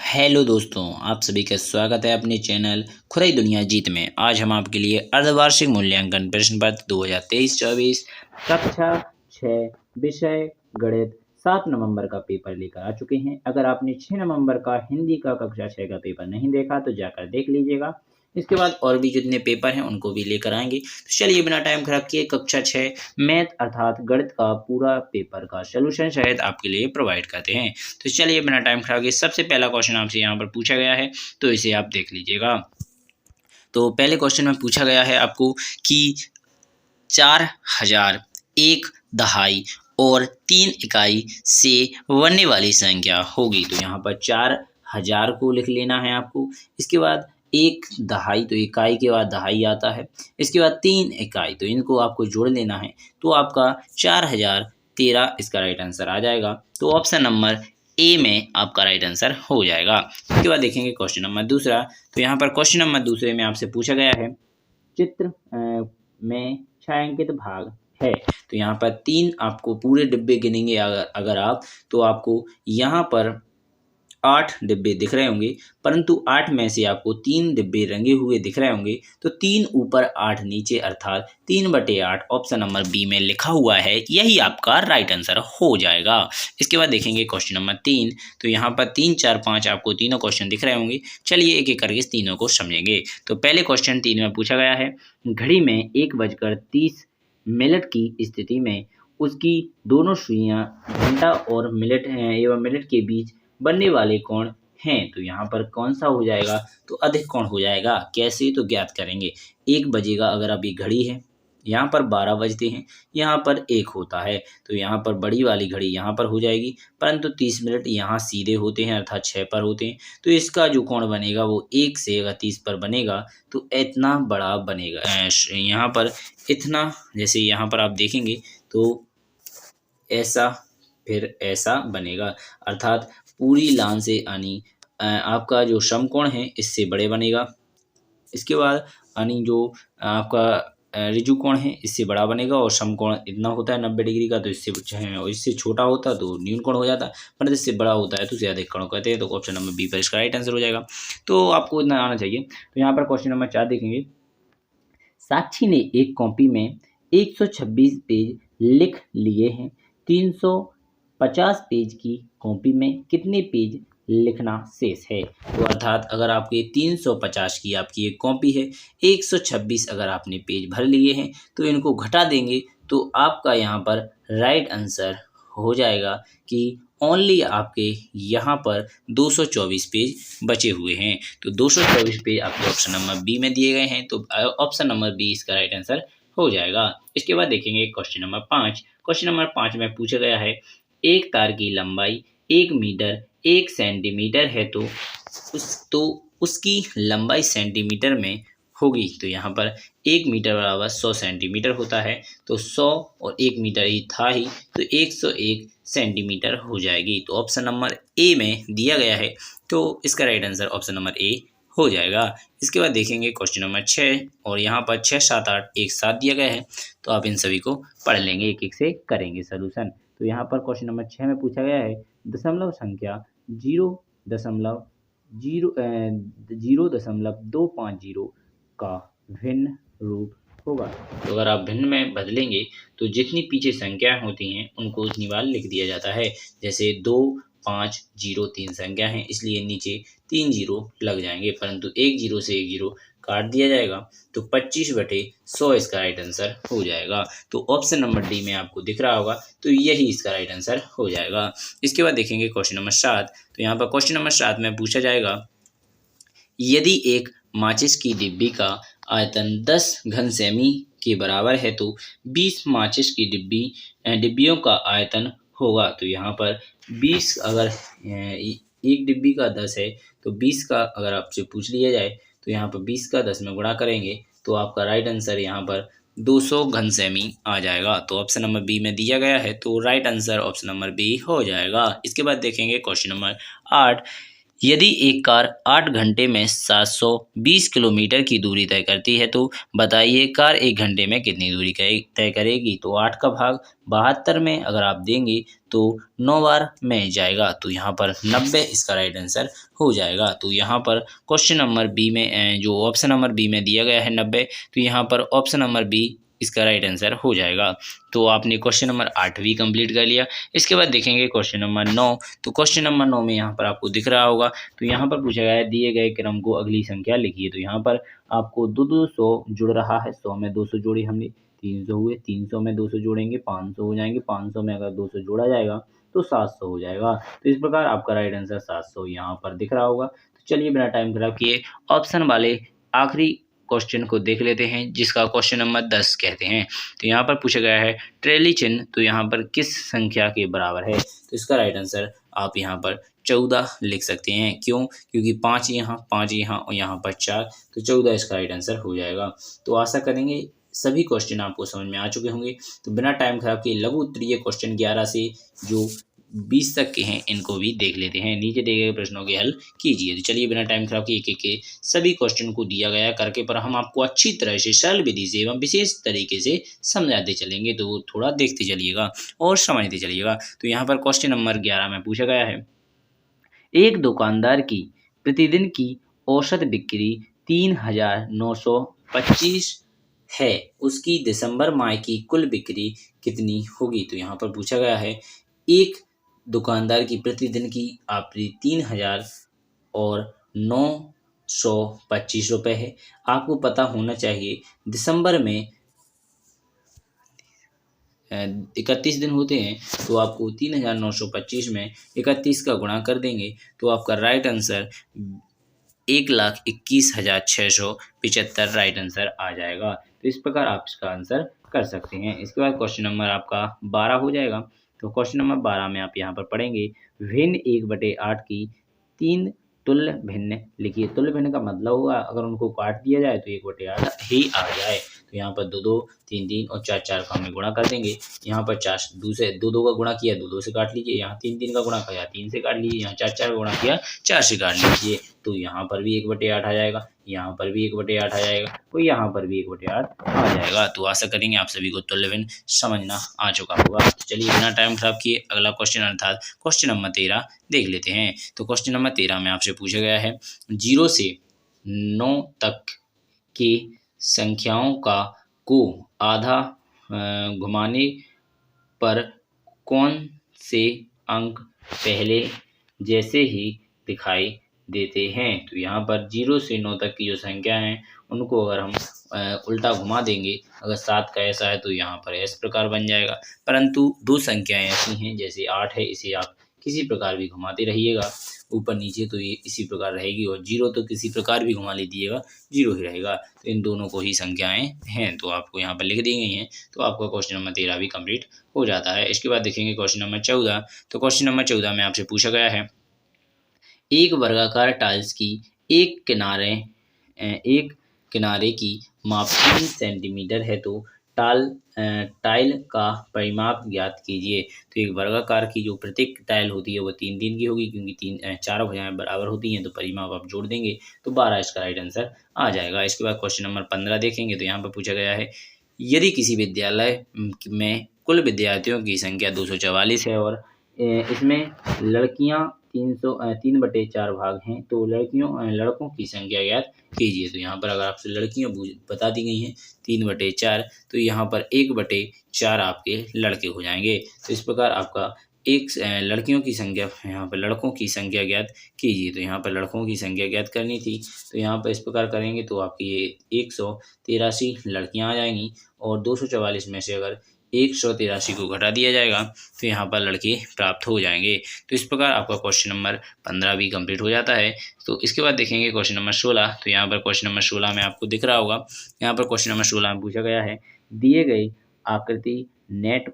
Hello दोस्तों, आप सभी का स्वागत है अपने चैनल खुदाई दुनिया जीत में। आज हम आपके लिए अर्धवार्षिक मूल्यांकन प्रश्न पत्र 2023-24 कक्षा 6 विषय गणित 7 नवंबर का पेपर लेकर आ चुके हैं। अगर आपने 6 नवंबर का हिंदी का कक्षा 6 का पेपर नहीं देखा तो जाकर देख लीजिएगा। इसके बाद और भी जितने पेपर हैं उनको भी लेकर आएंगे। तो चलिए बिना टाइम खराब किए कक्षा 6 मैथ अर्थात गणित का पूरा पेपर का सलूशन शायद आपके लिए प्रोवाइड करते हैं। तो चलिए बिना टाइम खराब किए सबसे पहला क्वेश्चन आपसे यहाँ पर पूछा गया है, तो इसे आप देख लीजिएगा। तो पहले क्वेश्चन में पूछा गया है आपको कि 4000 एक दहाई और 3 इकाई से बनने वाली संख्या होगी। तो यहाँ पर 4000 को लिख लेना है आपको। इसके बाद एक दहाई, तो इकाई के बाद दहाई आता है। इसके बाद 3 इकाई, तो इनको आपको जोड़ लेना है। तो आपका 4013 इसका राइट आंसर आ जाएगा। तो ऑप्शन नंबर ए में आपका राइट आंसर हो जाएगा। इसके बाद देखेंगे क्वेश्चन नंबर दूसरा। तो यहाँ पर क्वेश्चन नंबर दूसरे में आपसे पूछा गया है चित्र में छायांकित भाग है। तो यहाँ पर 3 आपको पूरे डिब्बे गिनेंगे अगर आप, तो आपको यहाँ पर 8 डिब्बे दिख रहे होंगे, परंतु 8 में से आपको 3 डिब्बे रंगे हुए दिख रहे होंगे। तो 3 ऊपर 8 नीचे अर्थात 3/8 ऑप्शन नंबर बी में लिखा हुआ है, यही आपका राइट आंसर हो जाएगा। इसके बाद देखेंगे क्वेश्चन नंबर 3। तो यहाँ पर 3, 4, 5 आपको तीनों क्वेश्चन दिख रहे होंगे। चलिए एक एक करके इस तीनों को समझेंगे। तो पहले क्वेश्चन 3 में पूछा गया है, घड़ी में 1:30 की स्थिति में उसकी दोनों सुइयां घंटा और मिनट एवं मिनट के बीच बनने वाले कोण हैं। तो यहाँ पर कौन सा हो जाएगा? तो अधिक कोण हो जाएगा। कैसे? तो ज्ञात करेंगे। 1 बजेगा, अगर अभी घड़ी है, यहाँ पर 12 बजते हैं, यहाँ पर 1 होता है, तो यहाँ पर बड़ी वाली घड़ी यहाँ पर हो जाएगी, परंतु 30 मिनट यहाँ सीधे होते हैं अर्थात 6 पर होते हैं। तो इसका जो कोण बनेगा वो 1 से अगर 30 पर बनेगा तो इतना बड़ा बनेगा। यहाँ पर इतना, जैसे यहाँ पर आप देखेंगे तो ऐसा, फिर ऐसा बनेगा, अर्थात पूरी लाइन से यानी आपका जो समकोण है इससे बड़े बनेगा। इसके बाद यानी जो आपका ऋजु कोण है इससे बड़ा बनेगा, और समकोण इतना होता है 90 डिग्री का, तो इससे छोटा होता तो न्यून कोण हो जाता, पर इससे बड़ा होता है तो इसे अधिक कोण कहते हैं। तो ऑप्शन नंबर बी पर इसका राइट आंसर हो जाएगा। तो आपको इतना आना चाहिए। तो यहाँ पर क्वेश्चन नंबर 4 देखेंगे। साक्षी ने एक कॉपी में 126 पेज लिख लिए हैं। 350 पेज की कॉपी में कितने पेज लिखना शेष है? तो अर्थात अगर आपके 350 की आपकी एक कॉपी है, 126 अगर आपने पेज भर लिए हैं, तो इनको घटा देंगे तो आपका यहाँ पर राइट आंसर हो जाएगा कि ओनली आपके यहाँ पर 224 पेज बचे हुए हैं। तो 224 पेज आपके ऑप्शन नंबर बी में दिए गए हैं, तो ऑप्शन नंबर बी इसका राइट आंसर हो जाएगा। इसके बाद देखेंगे क्वेश्चन नंबर 5। क्वेश्चन नंबर 5 में पूछा गया है, एक तार की लंबाई 1 मीटर 1 सेंटीमीटर है, तो उसकी लंबाई सेंटीमीटर में होगी। तो यहाँ पर 1 मीटर बराबर 100 सेंटीमीटर होता है, तो 100 और 1 मीटर ही था ही, तो 101 सेंटीमीटर हो जाएगी। तो ऑप्शन नंबर ए में दिया गया है, तो इसका right answer option number A हो जाएगा। इसके बाद देखेंगे क्वेश्चन नंबर 6, और यहाँ पर 6, 7, 8 एक साथ दिया गया है, तो आप इन सभी को पढ़ लेंगे, एक एक से करेंगे सलूशन। तो यहाँ पर क्वेश्चन नंबर 6 में पूछा गया है, दशमलव संख्या 0.250 का भिन्न रूप होगा। तो अगर आप भिन्न में बदलेंगे तो जितनी पीछे संख्याएं होती हैं उनको उतनी बार लिख दिया जाता है। जैसे 2, 5, 0 3 संख्या हैं, इसलिए नीचे 3 जीरो लग जाएंगे, परंतु 1 जीरो से 1 जीरो काट दिया जाएगा, तो 25/100 इसका राइट आंसर हो जाएगा। तो ऑप्शन नंबर डी में आपको दिख रहा होगा, तो यही इसका राइट आंसर हो जाएगा। इसके बाद देखेंगे क्वेश्चन नंबर 7। तो यहाँ पर क्वेश्चन नंबर 7 में पूछा जाएगा, यदि एक माचिस की डिब्बी का आयतन 10 घन सेमी के बराबर है, तो 20 माचिस की डिब्बियों का आयतन होगा। तो यहाँ पर 20, अगर एक डिब्बी का 10 है, तो 20 का अगर आपसे पूछ लिया जाए, तो यहाँ पर 20 का 10 में गुणा करेंगे तो आपका राइट आंसर यहाँ पर 200 घन सेमी आ जाएगा। तो ऑप्शन नंबर बी में दिया गया है, तो right answer option number B हो जाएगा। इसके बाद देखेंगे क्वेश्चन नंबर 8। यदि एक कार 8 घंटे में 720 किलोमीटर की दूरी तय करती है तो बताइए कार 1 घंटे में कितनी दूरी तय करेगी। तो 8 का भाग 72 में अगर आप देंगे तो 9 बार में जाएगा, तो यहाँ पर 90 इसका राइट आंसर हो जाएगा। तो यहाँ पर क्वेश्चन नंबर बी में जो ऑप्शन नंबर बी में दिया गया है 90, तो यहाँ पर ऑप्शन नंबर बी इसका राइट आंसर हो जाएगा। तो आपने क्वेश्चन नंबर 8 भी कंप्लीट कर लिया। इसके बाद देखेंगे क्वेश्चन नंबर 9। तो क्वेश्चन नंबर 9 में यहाँ पर आपको दिख रहा होगा, तो यहाँ पर पूछा गया है दिए गए क्रम को अगली संख्या लिखिए। तो यहाँ पर आपको 2-2 जुड़ रहा है, 100 में 200 जोड़े हमने 300 हुए, 300 में 200 जोड़ेंगे 500 हो जाएंगे, 500 में अगर 200 जोड़ा जाएगा तो 700 हो जाएगा। तो इस प्रकार आपका राइट आंसर 700 यहाँ पर दिख रहा होगा। तो चलिए बिना टाइम खराब किए ऑप्शन वाले आखिरी क्वेश्चन को देख लेते हैं, जिसका क्वेश्चन नंबर 10 कहते हैं। तो यहाँ पर पूछा गया है ट्रेली चिन्ह तो यहाँ पर किस संख्या के बराबर है। तो इसका राइट आंसर आप यहाँ पर 14 लिख सकते हैं। क्यों? क्योंकि 5 यहाँ और यहाँ पर 4, तो 14 इसका राइट आंसर हो जाएगा। तो आशा करेंगे सभी क्वेश्चन आपको समझ में आ चुके होंगे। तो बिना टाइम खराब किए लघु उत्तरीय क्वेश्चन 11 से जो 20 तक के हैं इनको भी देख लेते हैं। नीचे दिए गए प्रश्नों के हल कीजिए। तो चलिए बिना टाइम खराब किए एक एक सभी क्वेश्चन को दिया गया करके पर हम आपको अच्छी तरह से सरल विधि से एवं विशेष तरीके से समझाते चलेंगे, तो थोड़ा देखते चलिएगा और समझते चलिएगा। तो यहाँ पर क्वेश्चन नंबर 11 में पूछा गया है, एक दुकानदार की प्रतिदिन की औसत बिक्री 3,925 है, उसकी दिसंबर माह की कुल बिक्री कितनी होगी। तो यहाँ पर पूछा गया है एक दुकानदार की प्रतिदिन की आपूर्ति 3,925 रुपये है। आपको पता होना चाहिए दिसंबर में 31 दिन होते हैं, तो आपको 3,925 में 31 का गुणा कर देंगे तो आपका राइट आंसर 1,21,675 राइट आंसर आ जाएगा। तो इस प्रकार आप इसका आंसर कर सकते हैं। इसके बाद क्वेश्चन नंबर आपका 12 हो जाएगा। तो क्वेश्चन नंबर 12 में आप यहाँ पर पढ़ेंगे भिन्न 1/8 की 3 तुल्य भिन्न लिखिए। तुल्य भिन्न का मतलब होगा अगर उनको काट दिया जाए तो 1/8 ही आ जाए। तो यहाँ पर 2-2, 3-3 और 4-4 का हमें गुणा कर देंगे। यहाँ पर 4 दूसरे 2-2 का गुणा किया 2-2 से काट लीजिए, यहाँ 3-3 का गुणा किया 3 से काट लीजिए, यहाँ 4-4 का गुणा किया 4 से काट लीजिए। तो यहाँ पर भी 1/8 आ जाएगा, यहाँ पर भी 1/8 आ जाएगा, तो यहाँ पर भी 1/8 आ जाएगा। तो आशा करेंगे आप सभी को तुल्य भिन्न समझना आ चुका होगा। तो चलिए बिना टाइम खराब किए अगला क्वेश्चन अर्थात क्वेश्चन नंबर 13 देख लेते हैं। तो क्वेश्चन नंबर 13 में आपसे पूछा गया है 0 से 9 तक की संख्याओं को आधा घुमाने पर कौन से अंक पहले जैसे ही दिखाई देते हैं। तो यहाँ पर 0 से 9 तक की जो संख्या हैं उनको अगर हम उल्टा घुमा देंगे, अगर 7 का ऐसा है तो यहाँ पर इस प्रकार बन जाएगा। परंतु 2 संख्याएं ऐसी हैं जैसे 8 है, इसे आप किसी प्रकार भी घुमाते रहिएगा ऊपर नीचे तो ये इसी प्रकार रहेगी, और 0 तो किसी प्रकार भी घुमा लीजिएगा 0 ही रहेगा। तो इन दोनों को ही संख्याएं हैं तो आपको यहाँ पर लिख दी गई हैं। तो आपका क्वेश्चन नंबर 13 भी कंप्लीट हो जाता है। इसके बाद देखेंगे क्वेश्चन नंबर 14। तो क्वेश्चन नंबर 14 में आपसे पूछा गया है एक वर्गाकार टाइल्स की एक किनारे एक किनारे की माप 3 सेंटीमीटर है, तो टाइल का परिमाप ज्ञात कीजिए। तो एक वर्गाकार की जो प्रत्येक टाइल होती है वो 3 की होगी, क्योंकि 4 भुजाएं बराबर होती हैं, तो परिमाप आप जोड़ देंगे तो 12 इसका राइट आंसर आ जाएगा। इसके बाद क्वेश्चन नंबर 15 देखेंगे। तो यहाँ पर पूछा गया है यदि किसी विद्यालय में कुल विद्यार्थियों की संख्या 244 है और इसमें लड़कियां 3/4 भाग हैं, तो लड़कों की संख्या ज्ञात कीजिए। तो यहाँ पर अगर आपसे लड़कियां बता दी गई हैं 3/4, तो यहाँ पर 1/4 आपके लड़के हो जाएंगे। तो इस प्रकार आपका लड़कियों की संख्या, यहाँ पर लड़कों की संख्या ज्ञात कीजिए। तो यहाँ पर लड़कों की संख्या ज्ञात करनी थी, तो यहाँ पर इस प्रकार करेंगे तो आपकी ये 183 लड़कियां आ जाएंगी, और 244 में से अगर 183 को घटा दिया जाएगा तो यहाँ पर लड़के प्राप्त हो जाएंगे। तो इस प्रकार आपका क्वेश्चन नंबर 15 भी कंप्लीट हो जाता है। तो इसके बाद देखेंगे क्वेश्चन नंबर 16। तो यहाँ पर क्वेश्चन नंबर 16 में आपको दिख रहा होगा, यहाँ पर क्वेश्चन नंबर 16 में पूछा गया है दिए गए आकृति नेट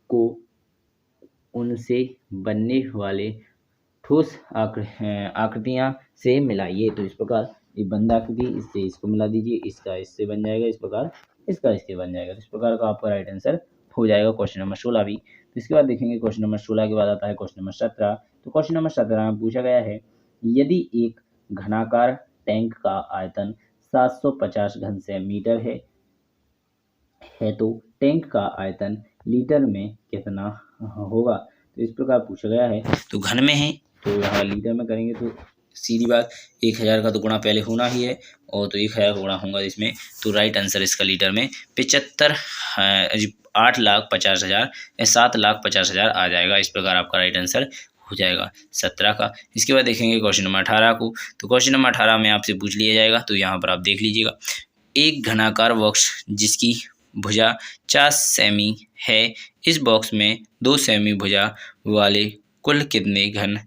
को उनसे बनने वाले ठोस आकृतियाँ से मिलाइए। तो इस प्रकार ये बंद आकृति इससे इसको मिला दीजिए, इसका इससे बन जाएगा, इस प्रकार इसका इससे बन जाएगा। तो इस प्रकार का आपका राइट आंसर हो जाएगा क्वेश्चन नंबर 16 भी। तो इसके बाद देखेंगे क्वेश्चन नंबर 16 के बाद आता है क्वेश्चन नंबर 17। तो क्वेश्चन नंबर 17 में पूछा गया है यदि एक घनाकार टैंक का आयतन 750 घन सेंटीमीटर है तो टैंक का आयतन लीटर में कितना होगा। तो इस प्रकार पूछा गया है। तो घन में है तो यहाँ लीटर में करेंगे तो सीधी बात 1000 का तो गुणा पहले होना ही है और तो 1000 का गुणा होगा इसमें। तो राइट आंसर इसका लीटर में 75 8,50,000 या 7,50,000 आ जाएगा। इस प्रकार आपका राइट आंसर हो जाएगा 17 का। इसके बाद देखेंगे क्वेश्चन नंबर 18 को। तो क्वेश्चन नंबर 18 में आपसे पूछ लिया जाएगा। तो यहाँ पर आप देख लीजिएगा, एक घनाकार बॉक्स जिसकी भुजा 4 सेमी है, इस बॉक्स में 2 सेमी भुजा वाले कुल कितने घन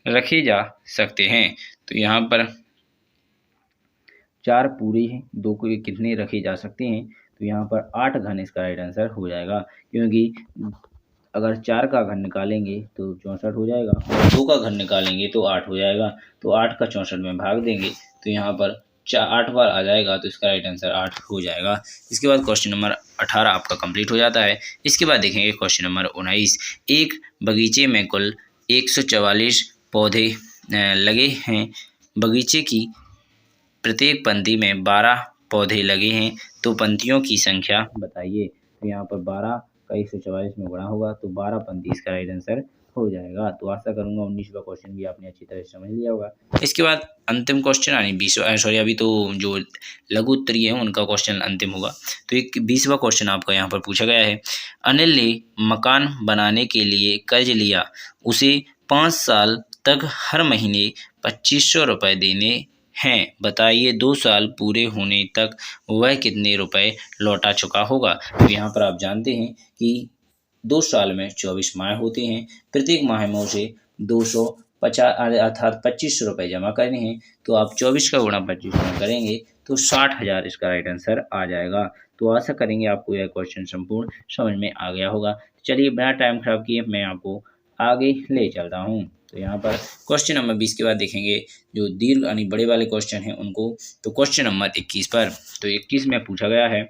रखे जा सकते हैं। तो यहाँ पर 4 पूरे हैं, 2 को कितने रखे जा सकते हैं। तो यहाँ पर 8 घन इसका राइट आंसर हो जाएगा, क्योंकि अगर 4 का घन निकालेंगे तो 64 हो जाएगा और 2 का घन निकालेंगे तो 8 हो जाएगा। तो 8 का 64 में भाग देंगे तो यहाँ पर 8 बार आ जाएगा। तो इसका राइट आंसर 8 हो जाएगा। इसके बाद क्वेश्चन नंबर 18 आपका कंप्लीट हो जाता है। इसके बाद देखेंगे क्वेश्चन नंबर 19। एक बगीचे में कुल 144 पौधे लगे हैं। बगीचे की प्रत्येक पंक्ति में 12 पौधे लगे हैं, तो पंक्तियों की संख्या बताइए। तो यहाँ पर 12 का 144 में गुणा होगा तो 12 पंक्ति इसका राइट आंसर हो जाएगा। तो आशा करूंगा 19वां क्वेश्चन भी आपने अच्छी तरह से समझ लिया होगा। इसके बाद अंतिम क्वेश्चन यानी 20वां, सॉरी अभी तो जो लघु उत्तरीय है उनका क्वेश्चन अंतिम होगा। तो एक 20वां क्वेश्चन आपका यहाँ पर पूछा गया है। अनिल ने मकान बनाने के लिए कर्ज लिया, उसे 5 साल तक हर महीने 2500 रुपये देने हैं, बताइए 2 साल पूरे होने तक वह कितने रुपए लौटा चुका होगा। तो यहाँ पर आप जानते हैं कि 2 साल में 24 माह होते हैं, प्रत्येक माह में उसे 250 अर्थात 2500 रुपये जमा करने हैं। तो आप 24 का गुणा 25 में करेंगे तो 60,000 इसका राइट आंसर आ जाएगा। तो आशा करेंगे आपको यह क्वेश्चन संपूर्ण समझ में आ गया होगा। चलिए बिना टाइम खराब किए मैं आपको आगे ले चलता हूँ। तो यहाँ पर क्वेश्चन नंबर 20 के बाद देखेंगे जो दीर्घ यानी बड़े वाले क्वेश्चन हैं उनको। तो क्वेश्चन नंबर 21 पर, तो 21 में पूछा गया है,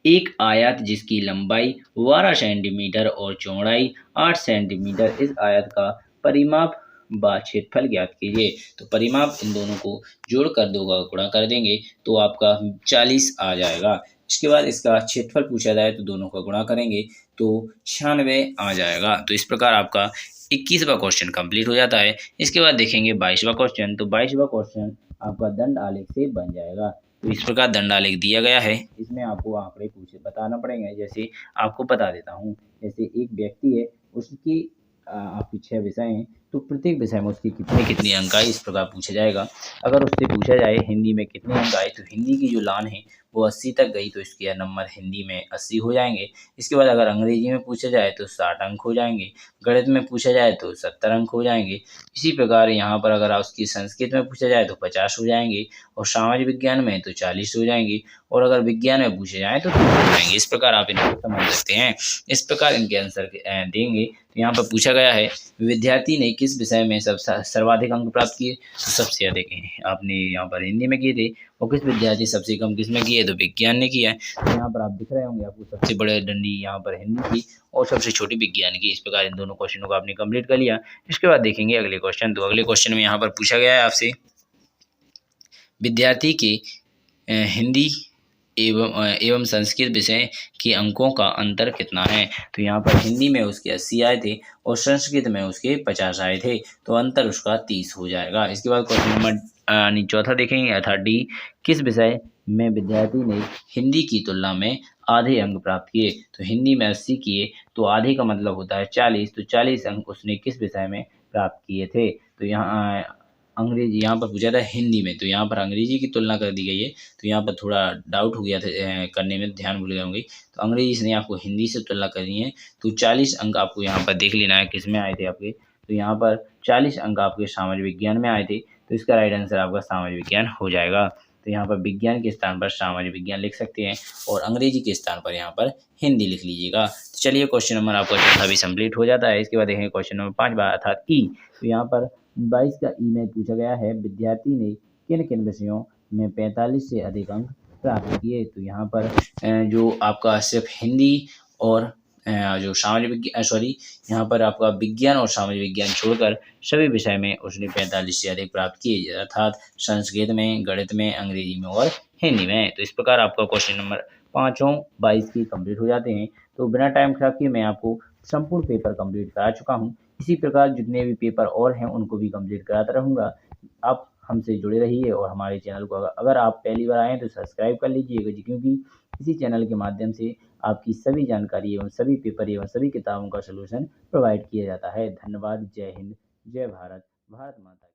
एक आयत जिसकी लंबाई 12 सेंटीमीटर और चौड़ाई 8 सेंटीमीटर, इस आयत का परिमाप व क्षेत्रफल ज्ञात कीजिए। तो परिमाप इन दोनों को जोड़कर 2 का गुणा कर देंगे तो आपका 40 आ जाएगा। इसके बाद इसका क्षेत्रफल पूछा जाए तो दोनों का गुणा करेंगे तो 96 आ जाएगा। तो इस प्रकार आपका 21वां क्वेश्चन कंप्लीट हो जाता है। इसके बाद देखेंगे 22वां क्वेश्चन। तो 22वां क्वेश्चन आपका दंड आलेख से बन जाएगा। तो इस प्रकार दंड आलेख दिया गया है, इसमें आपको आंकड़े पूछे बताना पड़ेंगे। जैसे आपको बता देता हूँ, जैसे एक व्यक्ति है, उसकी आपकी 6 विषय हैं, तो प्रत्येक विषय में उसकी कितने कितने अंक आए इस प्रकार पूछा जाएगा। अगर उससे पूछा जाए हिंदी में कितने अंक आए, तो हिंदी की जो लान है वो 80 तक गई तो इसके नंबर हिंदी में 80 हो जाएंगे। इसके बाद अगर अंग्रेजी में पूछा जाए तो 60 अंक हो जाएंगे, गणित में पूछा जाए तो 70 अंक हो जाएंगे। इसी प्रकार यहाँ पर अगर उसकी संस्कृत में पूछा जाए तो 50 हो जाएंगे और समाज विज्ञान में तो 40 हो जाएंगे और अगर विज्ञान में पूछे जाए तो 30 हो जाएंगे। इस प्रकार आप इनको समझ सकते हैं। इस प्रकार इनके आंसर देंगे। तो यहाँ पर पूछा गया है, विद्यार्थी ने किस विषय में सर्वाधिक अंक प्राप्त किए। तो सबसे अधिक आपने यहाँ पर हिंदी में किए थे और किस विद्यार्थी सबसे कम किस में किए, तो विज्ञान ने किया है। तो यहाँ पर आप दिख रहे होंगे आपको सबसे बड़े डंडी यहाँ पर हिंदी की और सबसे छोटी विज्ञान की। इस प्रकार इन दोनों क्वेश्चनों को आपने कंप्लीट कर लिया। इसके बाद देखेंगे अगले क्वेश्चन। तो अगले क्वेश्चन में यहाँ पर पूछा गया है आपसे, विद्यार्थी के हिंदी एवं संस्कृत विषय के अंकों का अंतर कितना है। तो यहाँ पर हिंदी में उसके 80 आए थे और संस्कृत में उसके 50 आए थे, तो अंतर उसका 30 हो जाएगा। इसके बाद क्वेश्चन नंबर चौथा देखेंगे, अर्थात डी, किस विषय में विद्यार्थी ने हिंदी की तुलना में आधे अंक प्राप्त किए। तो हिंदी में 80 किए तो आधे का मतलब होता है 40, तो 40 अंक उसने किस विषय में प्राप्त किए थे। तो यहाँ अंग्रेजी यहाँ पर पूछा था हिंदी में, तो यहाँ पर अंग्रेजी की तुलना कर दी गई है। तो यहाँ पर थोड़ा डाउट हो गया था करने में, ध्यान भूल गए होंगे। तो अंग्रेजी से नहीं, आपको हिंदी से तुलना करनी है। तो 40 अंक आपको यहाँ पर देख लेना है किस में आए थे आपके। तो यहाँ पर 40 अंक आपके समाज विज्ञान में आए थे, तो इसका राइट आंसर आपका समाज विज्ञान हो जाएगा। तो यहाँ पर विज्ञान के स्थान पर सामाजिक विज्ञान लिख सकते हैं और अंग्रेजी के स्थान पर यहाँ पर हिंदी लिख लीजिएगा। तो चलिए क्वेश्चन नंबर आपका चौथा भी कंप्लीट हो जाता है। इसके बाद देखेंगे क्वेश्चन नंबर 5 अर्थात ई। तो यहाँ पर 22 का ई में पूछा गया है, विद्यार्थी ने किन किन विषयों में 45 से अधिक अंक प्राप्त किए। तो यहाँ पर जो आपका सिर्फ हिंदी और जो सामाजिक यहाँ पर आपका विज्ञान और सामाजिक विज्ञान छोड़कर सभी विषय में उसने 45 से अधिक प्राप्त किए, अर्थात संस्कृत में, गणित में, अंग्रेजी में और हिंदी में। तो इस प्रकार आपका क्वेश्चन नंबर पाँचों 22 की कंप्लीट हो जाते हैं। तो बिना टाइम खराब किए मैं आपको संपूर्ण पेपर कंप्लीट करा चुका हूँ। इसी प्रकार जितने भी पेपर और हैं उनको भी कंप्लीट कराता रहूँगा। आप हमसे जुड़े रहिए और हमारे चैनल को अगर आप पहली बार आए हैं तो सब्सक्राइब कर लीजिएगा जी, क्योंकि इसी चैनल के माध्यम से आपकी सभी जानकारी एवं सभी पेपर एवं सभी किताबों का सॉल्यूशन प्रोवाइड किया जाता है। धन्यवाद। जय हिंद, जय भारत, भारत माता की।